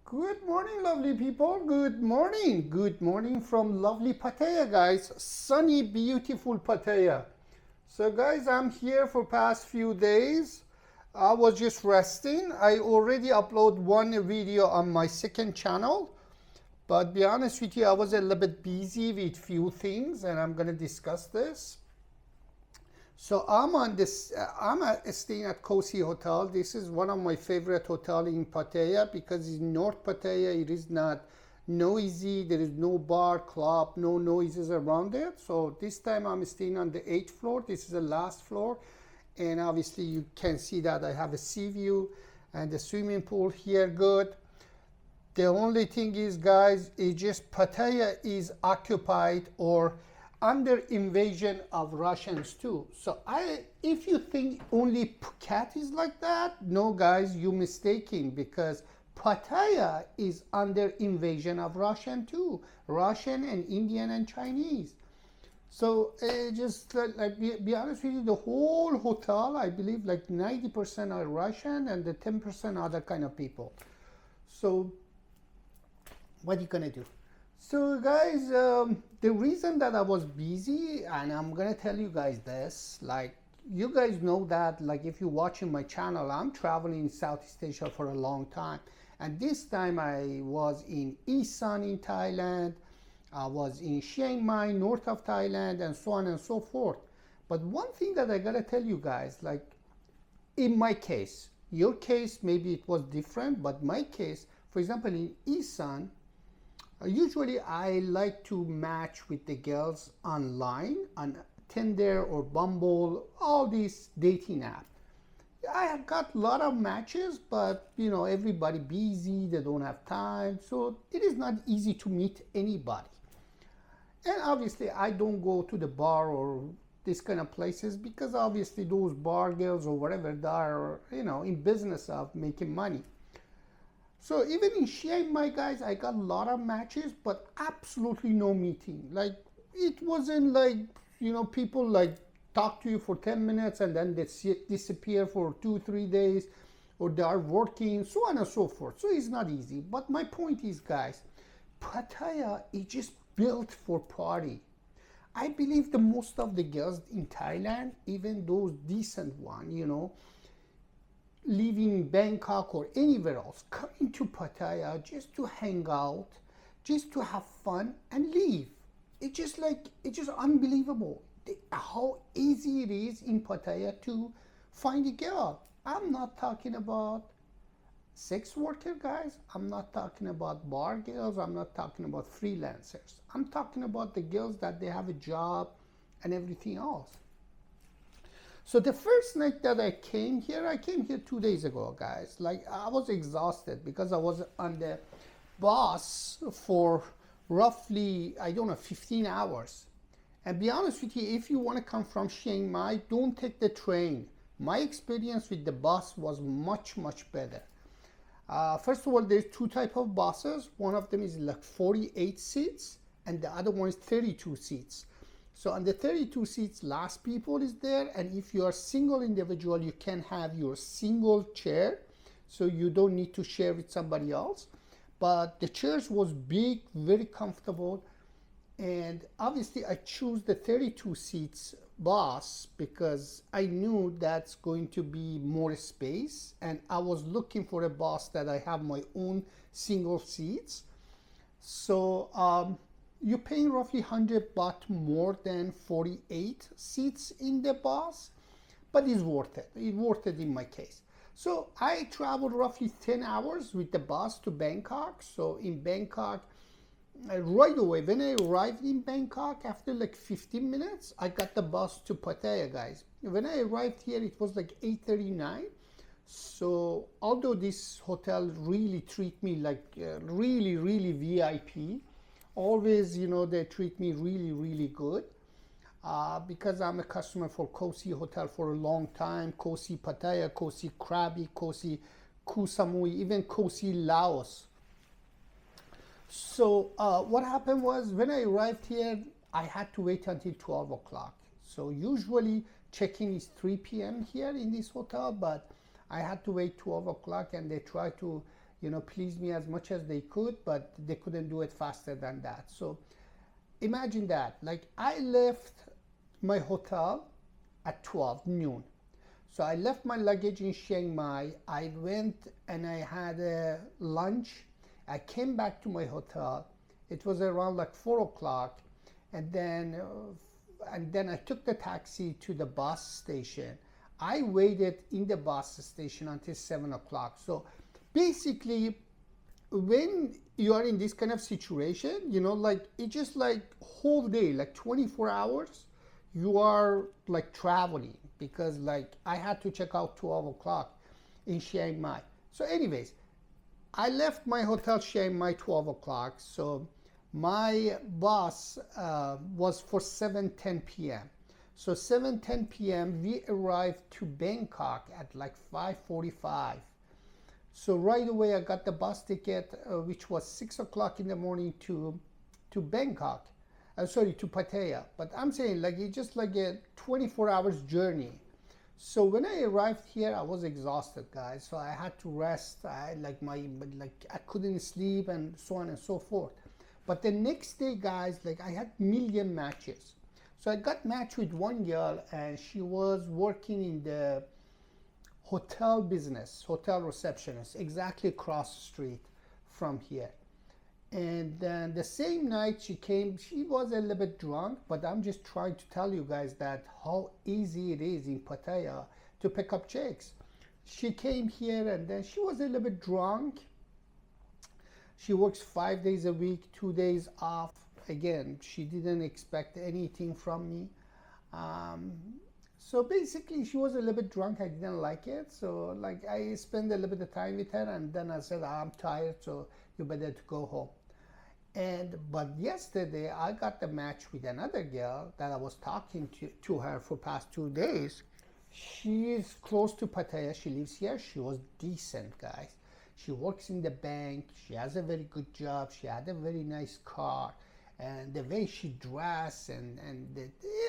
Good morning, lovely people. Good morning. Good morning from lovely Pattaya, guys. Sunny, beautiful Pattaya. So, guys, I'm here for past few days. I was just resting. I already uploaded one video on my second channel, but be honest with you, I was a little bit busy with few things, and I'm gonna discuss this. So I'm on this. Staying at Kosi Hotel. This is one of my favorite hotel in Pattaya because in North Pattaya it is not noisy. There is no bar, club, no noises around it. So this time I'm staying on the 8th floor. This is the last floor, and obviously you can see that I have a sea view and the swimming pool here. Good. The only thing is, guys, is just Pattaya is occupied or under invasion of Russians too. So if you think only Phuket is like that, no, guys, you're mistaken because Pattaya is under invasion of Russian too, Russian and Indian and Chinese. So just like be honest with you, the whole hotel, I believe like 90% are Russian and the 10% other kind of people. So what are you gonna do? So guys, the reason that I was busy, and I'm gonna tell you guys this, like you guys know that, like if you're watching my channel, I'm traveling in Southeast Asia for a long time. And this time I was in Isan in Thailand, I was in Chiang Mai, north of Thailand, and so on and so forth. But one thing that I gotta tell you guys, like in my case, your case maybe it was different, but my case, for example, in Isan, usually I like to match with the girls online on Tinder or Bumble, all these dating apps. I have got a lot of matches, but you know, everybody busy, they don't have time, so it is not easy to meet anybody. And obviously I don't go to the bar or this kind of places because obviously those bar girls or whatever, they are, you know, in business of making money. So even in Chiang Mai, guys, I got a lot of matches, but absolutely no meeting. Like it wasn't like, you know, people like talk to you for 10 minutes and then they disappear for 2 3 days, or they are working, so on and so forth. So it's not easy. But my point is, guys, Pattaya is just built for party. I believe the most of the girls in Thailand, even those decent one, you know, living in Bangkok or anywhere else, coming to Pattaya just to hang out, just to have fun and leave. It's just unbelievable how easy it is in Pattaya to find a girl. I'm not talking about sex worker guys. I'm not talking about bar girls. I'm not talking about freelancers. I'm talking about the girls that they have a job and everything else. So the first night that I came here 2 days ago, guys. Like I was exhausted because I was on the bus for roughly, I don't know, 15 hours. And be honest with you, if you want to come from Chiang Mai, don't take the train. My experience with the bus was much, much better. First of all, there's two type of buses. One of them is like 48 seats and the other one is 32 seats. So on the 32 seats, last people is there, and if you are single individual, you can have your single chair, so you don't need to share with somebody else. But the chairs was big, very comfortable, and obviously I choose the 32 seats bus because I knew that's going to be more space, and I was looking for a bus that I have my own single seats. So you're paying roughly 100 baht more than 48 seats in the bus, but it's worth it. It's worth it in my case. So I traveled roughly 10 hours with the bus to Bangkok. So in Bangkok, right away, when I arrived in Bangkok, after like 15 minutes, I got the bus to Pattaya, guys. When I arrived here, it was like 8:39. So although this hotel really treat me like really, really VIP, always, you know, they treat me really, really good because I'm a customer for Kosi Hotel for a long time. Kosi Pattaya, Kosi Krabi, Kosi Koh Samui, even Kosi Laos. So what happened was when I arrived here, I had to wait until 12 o'clock. So usually check-in is 3 p.m. here in this hotel, but I had to wait 12 o'clock and they try to, please me as much as they could, but they couldn't do it faster than that. So imagine that. Like, I left my hotel at 12 noon. So I left my luggage in Chiang Mai. I went and I had a lunch. I came back to my hotel. It was around like 4 o'clock. And then I took the taxi to the bus station. I waited in the bus station until 7 o'clock. So basically, when you are in this kind of situation, like, it's just like whole day, like 24 hours, you are like traveling, because like I had to check out 12 o'clock in Chiang Mai. So anyways, I left my hotel Chiang Mai 12 o'clock. So my bus was for 7:10 p.m. So 7:10 p.m. we arrived to Bangkok at like 5:45. So right away I got the bus ticket, which was 6 o'clock in the morning to Bangkok. To Pattaya. But I'm saying, like, it's just like a 24 hours journey. So when I arrived here, I was exhausted, guys. So I had to rest. I couldn't sleep, and so on and so forth. But the next day, guys, like, I had million matches. So I got matched with one girl, and she was working in the hotel business, hotel receptionist, exactly across the street from here. And then the same night she came, she was a little bit drunk, but I'm just trying to tell you guys that how easy it is in Pattaya to pick up chicks. She came here and then she was a little bit drunk. She works 5 days a week, 2 days off. Again, she didn't expect anything from me. So basically she was a little bit drunk. I didn't like it. So like I spent a little bit of time with her, and then I said, I'm tired, so you better to go home. But yesterday I got the match with another girl that I was talking to her for past 2 days. She is close to Pattaya. She lives here. She was decent, guys. She works in the bank. She has a very good job. She had a very nice car. And the way she dressed and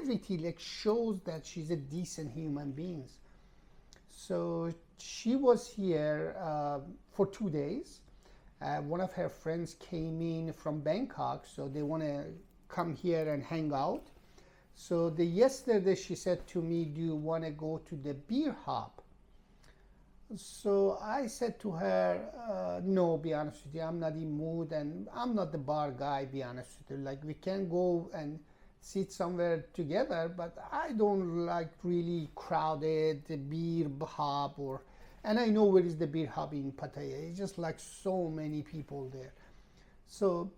everything like shows that she's a decent human being. So she was here for 2 days. One of her friends came in from Bangkok, so they want to come here and hang out. So yesterday she said to me, do you want to go to the beer hop? So I said to her, no, be honest with you, I'm not in mood, and I'm not the bar guy, be honest with you. Like, we can go and sit somewhere together, but I don't like really crowded beer hop and I know where is the beer hub in Pattaya. It's just like so many people there. So,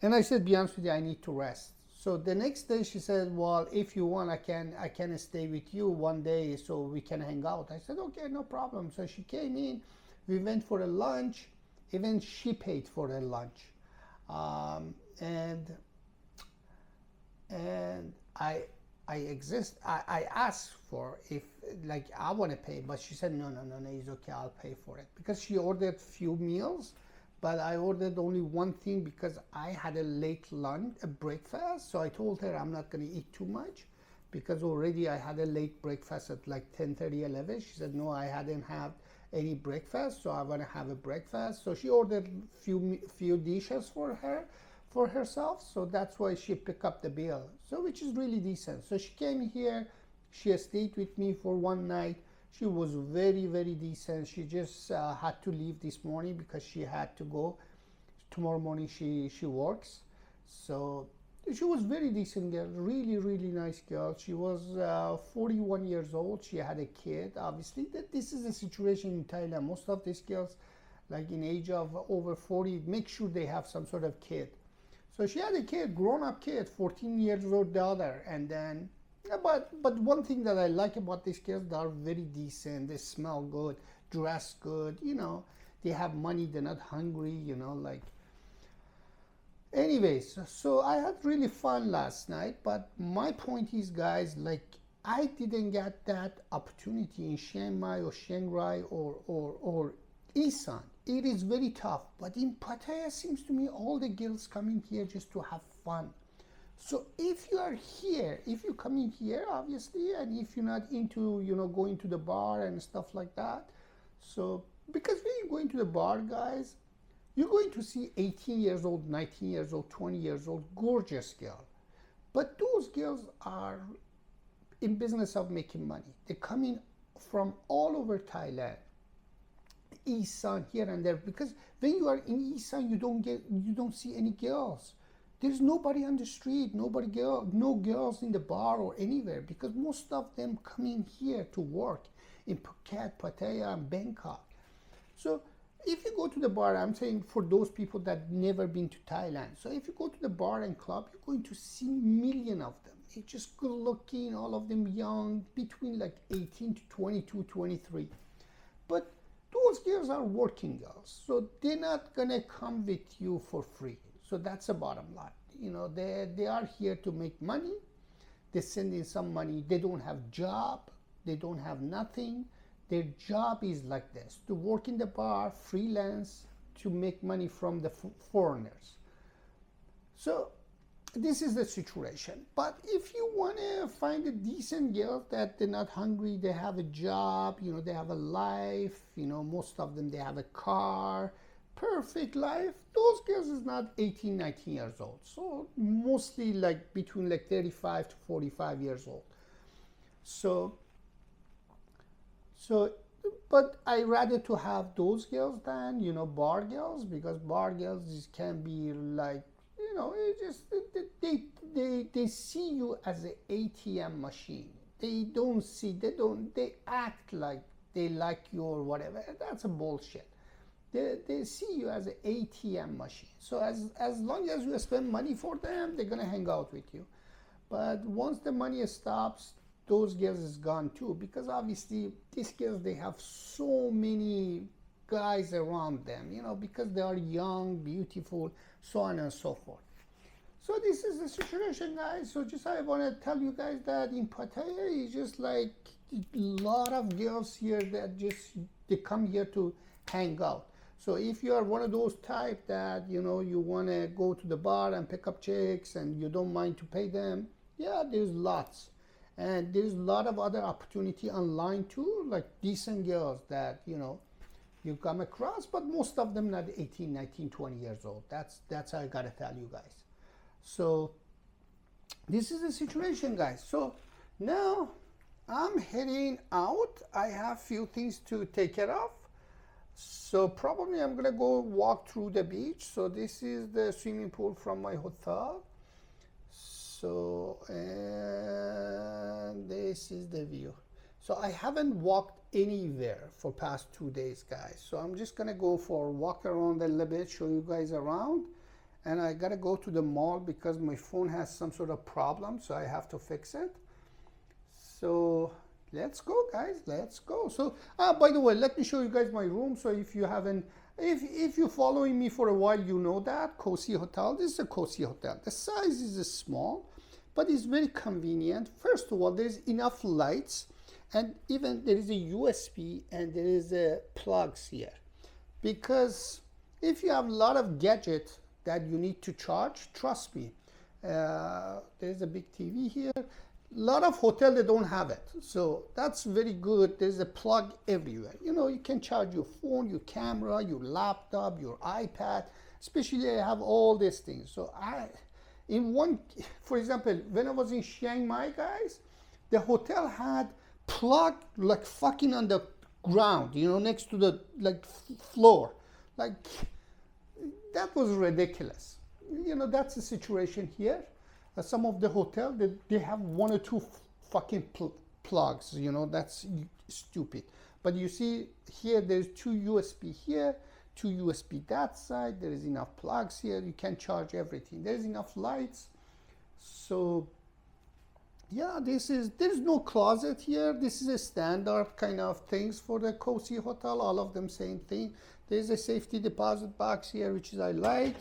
and I said, be honest with you, I need to rest. So the next day she said, well, if you want, I can stay with you one day so we can hang out. I said, okay, no problem. So she came in, we went for a lunch. Even she paid for a lunch. And I asked for if like I want to pay, but she said no, it's okay, I'll pay for it, because she ordered few meals, but I ordered only one thing because I had a late lunch, a breakfast. So I told her I'm not going to eat too much because already I had a late breakfast at like 10:30, 11. She said no, I hadn't had any breakfast, so I want to have a breakfast. So she ordered few dishes for herself, so that's why she picked up the bill, so which is really decent. So she came here, she stayed with me for one night. She was very, very decent. She just had to leave this morning because she had to go tomorrow morning. She works. So she was very decent girl, really, really nice girl. She was 41 years old. She had a kid. Obviously this is a situation in Thailand. Most of these girls, like in age of over 40, make sure they have some sort of kid. So she had a kid, grown-up kid, 14 years old daughter. And then, but one thing that I like about these kids, they are very decent. They smell good, dress good, they have money, they're not hungry, like. Anyways, so I had really fun last night. But my point is, guys, like, I didn't get that opportunity in Chiang Mai or Chiang Rai or Isan. It is very tough. But in Pattaya, seems to me all the girls coming here just to have fun. So if you are here, if you come in here, obviously, and if you're not into, going to the bar and stuff like that, so because when you go into the bar, guys, you're going to see 18 years old, 19 years old, 20 years old, gorgeous girl. But those girls are in business of making money. They're coming from all over Thailand, Isan, here and there. Because when you are in Isan, you don't see any girls. There's nobody on the street, no girls in the bar or anywhere, because most of them come in here to work in Phuket, Pattaya, and Bangkok. So if you go to the bar, I'm saying for those people that never been to Thailand. So if you go to the bar and club, you're going to see million of them. They're just good looking, all of them young, between like 18 to 22, 23. But those girls are working girls, so they're not gonna come with you for free. So that's the bottom line. You know, they are here to make money. They send in some money. They don't have job. They don't have nothing. Their job is like this, to work in the bar, freelance, to make money from the foreigners. So this is the situation. But if you want to find a decent girl that they're not hungry, they have a job, you know, they have a life, you know, most of them, they have a car, perfect life, those girls is not 18, 19 years old. So mostly like between like 35 to 45 years old. But I rather to have those girls than, you know, bar girls, because bar girls can be like, you know, it just they see you as an ATM machine. They act like they like you or whatever. That's a bullshit. They see you as an ATM machine. So as long as you spend money for them, they're gonna hang out with you. But once the money stops, those girls is gone too, because obviously these girls, they have so many guys around them, you know, because they are young, beautiful, so on and so forth. So this is the situation, guys. So just I want to tell you guys that in Pattaya is just like a lot of girls here that just they come here to hang out. So if you are one of those type that, you know, you want to go to the bar and pick up chicks and you don't mind to pay them, yeah, there's lots. And there's a lot of other opportunity online too, like decent girls that, you know, you come across, but most of them not 18, 19, 20 years old. That's how I gotta tell you guys. So this is the situation, guys. So now I'm heading out. I have few things to take care of. So probably I'm gonna go walk through the beach. So this is the swimming pool from my hotel. So, and this is the view. So I haven't walked anywhere for past 2 days, guys. So I'm just gonna go for a walk around a little bit, show you guys around. And I gotta go to the mall because my phone has some sort of problem, so I have to fix it. So let's go, guys, let's go. So, by the way, let me show you guys my room. So if you haven't, if you're following me for a while, you know that Cozy Hotel. This is a Cozy Hotel. The size is small, but it's very convenient. First of all, there's enough lights, and even there is a USB and there is a plugs here. Because if you have a lot of gadgets that you need to charge, trust me, there's a big TV here. A lot of hotels, they don't have it. So that's very good. There's a plug everywhere. You know, you can charge your phone, your camera, your laptop, your iPad, especially I have all these things. So for example, when I was in Chiang Mai, guys, the hotel had plug like fucking on the ground, you know, next to the like floor. Like, that was ridiculous. You know, that's the situation here. Some of the hotel, they have one or two fucking plugs, you know, that's stupid. But you see here, there's two USB here, two USB that side, there is enough plugs here, you can charge everything. There's enough lights. So yeah, there's no closet here. This is a standard kind of things for the Cozy Hotel, all of them same thing. There's a safety deposit box here, which is I like.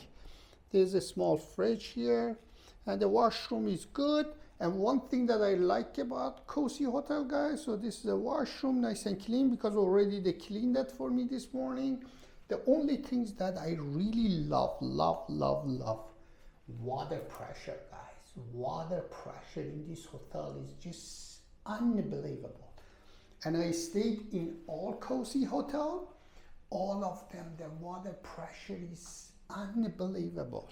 There's a small fridge here. And the washroom is good. And one thing that I like about Cozy Hotel, guys, so this is a washroom, nice and clean, because already they cleaned that for me this morning. The only things that I really love, water pressure, guys. Water pressure in this hotel is just unbelievable. And I stayed in all Cozy Hotel. all of them, the water pressure is unbelievable.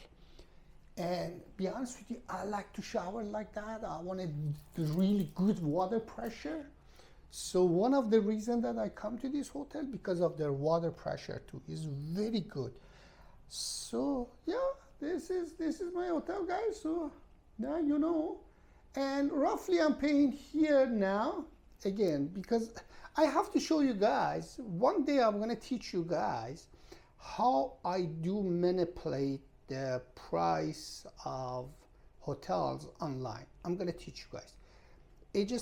And be honest with you, I like to shower like that. I want a really good water pressure. So one of the reasons that I come to this hotel, because of their water pressure too, is very good. So yeah, this is my hotel, guys. So now you know. And roughly I'm paying here now, again, because I have to show you guys, one day I'm gonna teach you guys how I do manipulate the price of hotels online. I'm gonna teach you guys.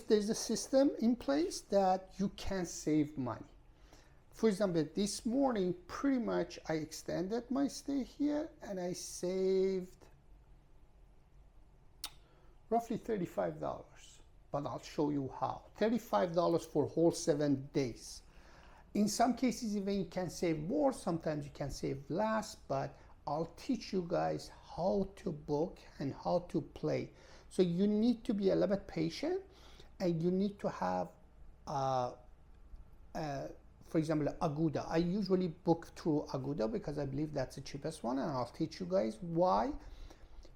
There's a system in place that you can save money. For example, this morning, pretty much I extended my stay here and I saved roughly $35, but I'll show you how. $35 for whole 7 days. In some cases, even you can save more, sometimes you can save less, but I'll teach you guys how to book and how to play. So you need to be a little bit patient, and you need to have, for example, Agoda. I usually book through Agoda because I believe that's the cheapest one, and I'll teach you guys why.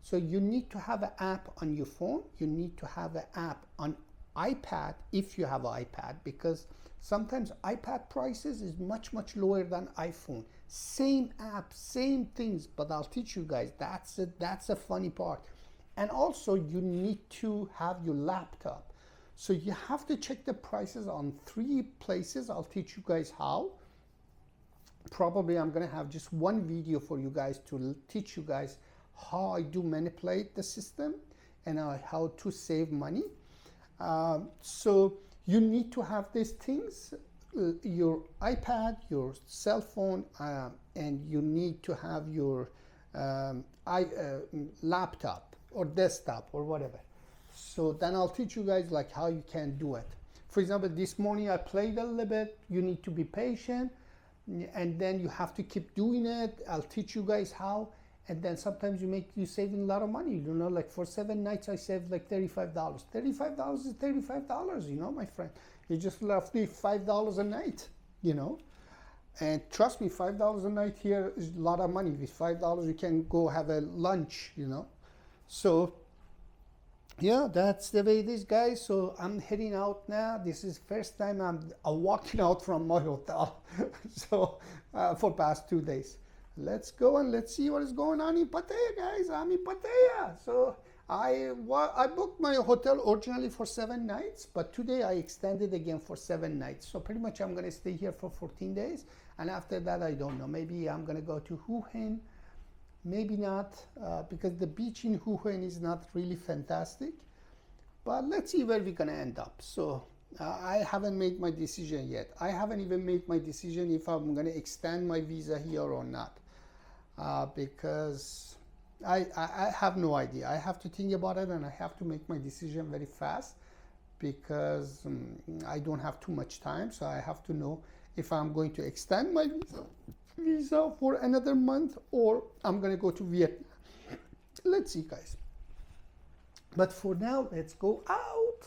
So you need to have an app on your phone. You need to have an app on iPad if you have an iPad, because sometimes iPad prices is much lower than iPhone. Same app, same things, but I'll teach you guys. That's a funny part. And also you need to have your laptop. So you have to check the prices on 3 places. I'll teach you guys how. Probably I'm gonna have just one video for you guys to teach you guys how I do manipulate the system and how to save money. So you need to have these things, your iPad, your cell phone, and you need to have your laptop or desktop or whatever. So then I'll teach you guys like how you can do it. For example, this morning I played a little bit. You need to be patient, and then you have to keep doing it. I'll teach you guys how. And then sometimes you saving a lot of money. You know, like for 7 nights I saved like $35. $35 is $35, you know, my friend. You just left me $5 a night, you know. And trust me, $5 a night here is a lot of money. With $5 you can go have a lunch, you know. So yeah, that's the way it is, guys. So I'm heading out now. This is first time I'm walking out from my hotel. So for past 2 days. Let's go and let's see what is going on in Pattaya, guys. I'm in Pattaya. So I booked my hotel originally for 7 nights, but today I extended again for 7 nights. So pretty much I'm gonna stay here for 14 days. And after that, I don't know, maybe I'm gonna go to Hue Hin, maybe not, because the beach in Hue Hin is not really fantastic. But let's see where we're gonna end up. So I haven't made my decision yet. I haven't even made my decision if I'm gonna extend my visa here or not. Because I have no idea. I have to think about it and I have to make my decision very fast, because I don't have too much time. So I have to know if I'm going to extend my visa for another month or I'm going to go to Vietnam. Let's see, guys. But for now, let's go out.